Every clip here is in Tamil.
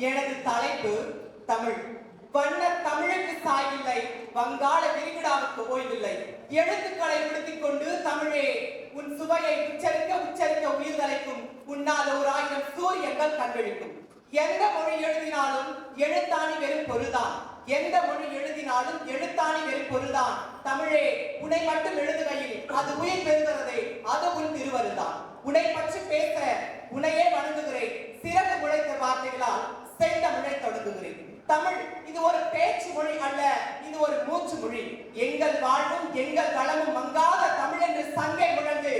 எனது தலைப்பு தமிழ். வண்ண தமிழுக்கு சாய்வில்லை, வங்காள விரிகுடாவுக்கு ஓய்வில்லை. எழுத்துக்களை உடுத்திக் கொண்டு தமிழே உன் சுவையை உச்சரிக்க உச்சரிக்க உயிர் தலைக்கும். உன்னால் 1000 சூரியங்கள் கண்விழிக்கும். எந்த மொழி எழுதினாலும் எழுத்தாணி வெறும் பொருள்தான். எந்த மொழி எழுதினாலும் எழுத்தாணி வெறும் பொருள்தான். தமிழே, உன்னை மட்டும் எழுதுகையில் அது உயிர் பெறுகிறதே, அது உன் திருவருள்தான். உன்னை பற்றி பேச உன்னையே வணங்குகிறேன். சிறகு முளைத்த வார்த்தைகளால் செந்தமிழை தொடங்குகிறேன். தமிழ் இது ஒரு பேச்சு மொழி அல்ல, இது ஒரு மூச்சு மொழி. எங்கள் வாழ்வும் எங்கள் வளமும் மங்காத தமிழ் என்று சங்கை முழங்கு.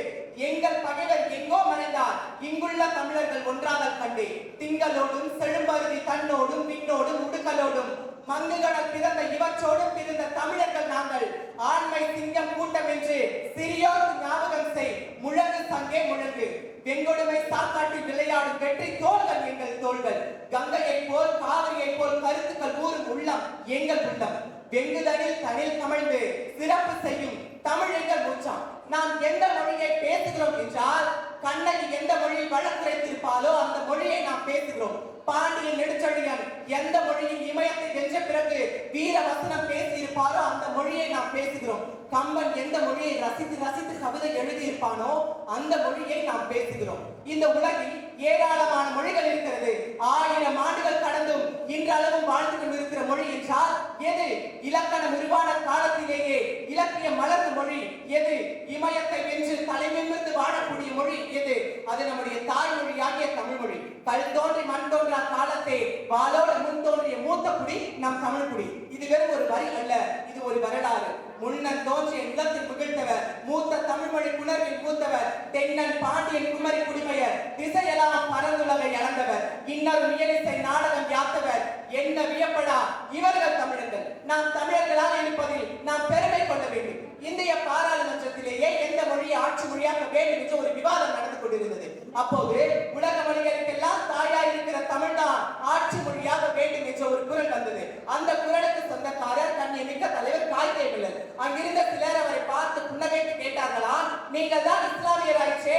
எங்கள் பகைவர் எங்கோ மறைந்தார், இங்குள்ள தமிழர்கள் ஒன்றாதல் கண்டே. திங்களோடும் செழும்பருதி தன்னோடும் விண்ணோடும் உடுக்கலோடும் மங்குகடல் பிறந்த இவற்றோடும் பிறந்த தமிழர்கள் நாங்கள். ஆண்மை சிங்கம் கூட்டம் என்று சிறியோருக்கு ஞாபகம் செய். முழங்கு சங்கே முழங்கு. வெங்கொடுமை சாக்காட்டி விளையாடும் வெற்றி தோள்கள் எங்கள் தோள்கள். கங்கையை போல் காவிரியை போல் கருத்துக்கள் ஊரும் உள்ளம் எங்கள் உள்ளம். வெங்குதலில் தனில் கமழ்ந்து சிறப்பு செய்யும் தமிழ் எங்கள் மூச்சாம். நாம் எந்த மொழியை பேசுகிறோம் என்றால், கண்ணகி எந்த மொழியில் வழக்குரைத்திருப்பாலோ அந்த மொழியை நாம் பேசுகிறோம். பாண்டியன் நெடுஞ்செழியன் எந்த மொழியில் இமயத்தை வென்ற பிறகு வீர வசனம் பேசியிருப்பாரோ அந்த மொழியை நாம் பேசுகிறோம். கம்பன் எந்த மொழியை ரசித்து ரசித்து கவிதை எழுதியிருப்பானோ அந்த மொழியை நாம் பேசுகிறோம். இந்த உலகில் ஏராளமான மொழிகள் இருக்கிறது. 1000 ஆண்டுகள் கடந்தும் இன்றளவும் வாழ்ந்து கொண்டிருக்கிற மொழி என்றால் எது? இலக்கணம் உருவான காலத்திலேயே இலக்கியம் மலர்ந்த மொழி எது? இமயத்தை வென்று தலைநிமிர்ந்து வாழக்கூடிய மொழி எது? அது நம்முடைய தாய்மொழியாகிய தமிழ் மொழி. கல் தோன்றி மண் தோன்றா காலத்தை வாளோடு முன் தோன்றிய மூத்த குடி நம் தமிழ் குடி. இது வெறும் ஒரு வரி அல்ல, இது ஒரு வரலாறு. முன்னன் தோன்றிய நிலத்தில் புகழ்ந்தவர், மூத்த தமிழ் மொழி புணர்வில் பூத்தவர், தென்னன் பாண்டியன் குமரி குடிமையர், திசையெல்லாம் பரந்துலகை அளந்தவர், இன்னொரு இயலிசை நாடகம் யாத்தவர். என்ன வியப்படா இவர்கள் தமிழர்கள். நாம் தமிழர்களாக இருப்பதில் நாம் பெருமை கொள்ள வேண்டும். இந்திய பாராளுமன்றத்திலேயே எந்த மொழியை ஆட்சி மொழியாக்க வேண்டும் என்று ஒரு விவாதம் நடந்து கொண்டிருந்தது. அப்போது உலக மொழிகளுக்கெல்லாம் தாயாய் இருக்கிற தமிழ்தான் ஆட்சி மொழியாக வேண்டும் என்ற ஒரு குரல் வந்தது. அந்த குரலுக்கு சொந்தக்காரர் கண்ணியமிக்க தலைவர் காய்தேவில்லர். அங்கிருந்த சிலர் அவரை பார்த்து புன்னகைத்து கேட்டார்களா, நீங்கள் தான் இஸ்லாமியராயிற்றே,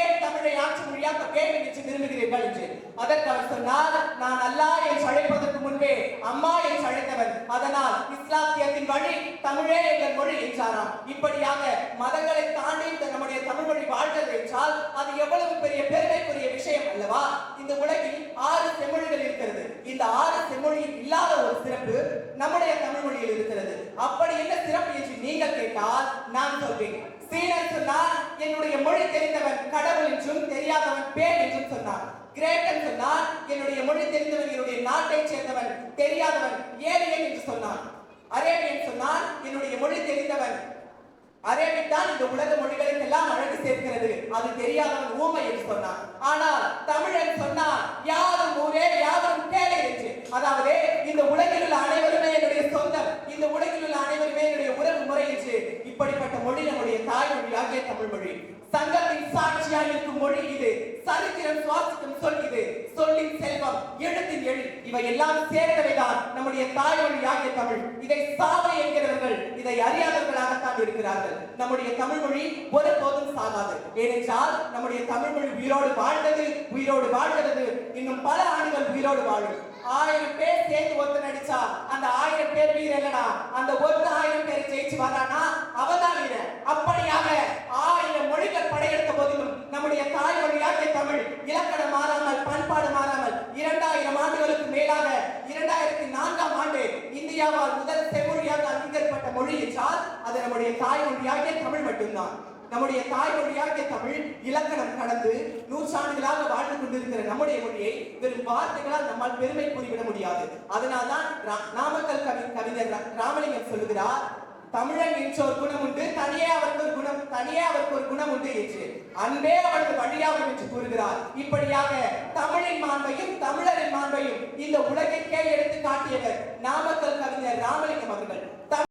ஏன் தமிழை ஆட்சி மொழியாக்க வேண்டும் என்று விரும்புகிறீர்கள் என்று. அதற்கு அவர் சொன்னார், நான் அல்லாஹ் என்று அழைப்பதற்கு முன்பே அம்மா என்று அழைத்தவன், அதனால் இஸ்லாமியத்தின் வழி தமிழே எங்கள் மொழி என்றாராம். இப்படியாக மதங்களை தாண்டி நம்முடைய தமிழ் மொழி வாழ்கிறது என்றால் அது எவ்வளவு பெரிய பெருமைக்குரிய விஷயம் அல்லவா? இந்த உலகில் 6 செம்மொழிகள் இருக்கிறது. இந்த 6 செம்மொழியில் இல்லாத ஒரு சிறப்பு நம்முடைய தமிழ் மொழியில் இருக்கிறது. அப்படி என்ன சிறப்பு என்று நீங்கள் கேட்டால் நான் சொல்வேன். சீனன் சொன்னார், என்னுடைய மொழி தெரிந்தவன் கடவுள் என்றும் தெரியாதவன் பேர் என்றும் சொன்னார். கிரேக்கன் சொன்னார், என்னுடைய மொழி தெரிந்தவன் என்னுடைய நாட்டை சேர்ந்தவன், தெரியாதவன் ஏலியன் என்று சொன்னான். அரேபியன் சொன்னான், என்னுடைய மொழி தெரிந்தவன் அரேபிக் தான் இந்த உலக மொழிகளுக்கு எல்லாம் அழகு சேர்க்கிறது, அது தெரியாதவன் ஊமை என்று சொன்னான். ஆனால் தமிழன் சொன்னான், யாரும் ஊரே யாரும் கேளை என்று. அதாவது இந்த உலகில் உள்ள அனைவருமே என்னுடைய சொந்தம், இந்த உலகில் உள்ள அனைவருமே என்னுடைய உறவு முறை என்று. இப்படிப்பட்ட மொழி நம்முடைய தாய்மொழியாகிய தமிழ் மொழி. சங்கத்தின் சாட்சியாக இருக்கும் மொழி இது. சரித்திரம் சுவாசிக்கும் சொல் இது. சொல்லின் செல்வம், எழுத்தின் எழி, இவை எல்லாம் சேர்ந்தவைதான் நம்முடைய தாய்மொழியாகிய தமிழ். இதை சாவை என்கிறவர்கள் இதை அறியாதவர்களாகத்தான் இருக்கிறார்கள். நம்முடைய தமிழ் மொழி ஒருபோதும் சாகாது. ஏனென்றால் நம்முடைய தமிழ் மொழி உயிரோடு வாழ்ந்தது, உயிரோடு வாழ்கிறது, இன்னும் பல ஆண்டுகள் உயிரோடு வாழும். 1000 பேர் சேர்ந்து ஒருத்தன் அடிச்சா அந்த 1000 பேர் வீரர் இல்லடா, அந்த 1000 பேரை ஜெயிச்சு வரானா அவதான் வீரர். அப்படியாக 1000 மொழிகள் படையெடுத்த போதிலும் நம்முடைய தாய்மொழியாகிய தமிழ் இலக்கணம் மாறாமல், பண்பாடு மாறாமல் 2000 ஆண்டுகளுக்கு மேலாக 2004ஆம் ஆண்டு இந்தியாவால் முதல் செம்மொழியாக அங்கீகரிக்கப்பட்ட மொழி என்றால் அது நம்முடைய தாய்மொழியாகிய தமிழ் மட்டும்தான். நம்முடைய தாய்மொழியாகிய தமிழ் இலக்கணம் கடந்து நூற்றாண்டுகளாக வாழ்ந்து கொண்டிருக்கிற நம்முடைய மொழியை வெறும் வார்த்தைகளால் நம்மால் பெருமை கூறிவிட முடியாது. அதனால்தான் நாமக்கல் கவிஞர் ராமலிங்கம் சொல்லுகிறார், தமிழன் என்ற ஒரு குணம் உண்டு, தனியே அவருக்கு ஒரு குணம் உண்டு என்று. அன்பே அவரது வழியாகும் என்று கூறுகிறார். இப்படியாக தமிழின் மாண்பையும் தமிழரின் மாண்பையும் இந்த உலகிற்கே எடுத்து காட்டியவர் நாமக்கல் கவிஞர் ராமலிங்கம் அவர்கள்.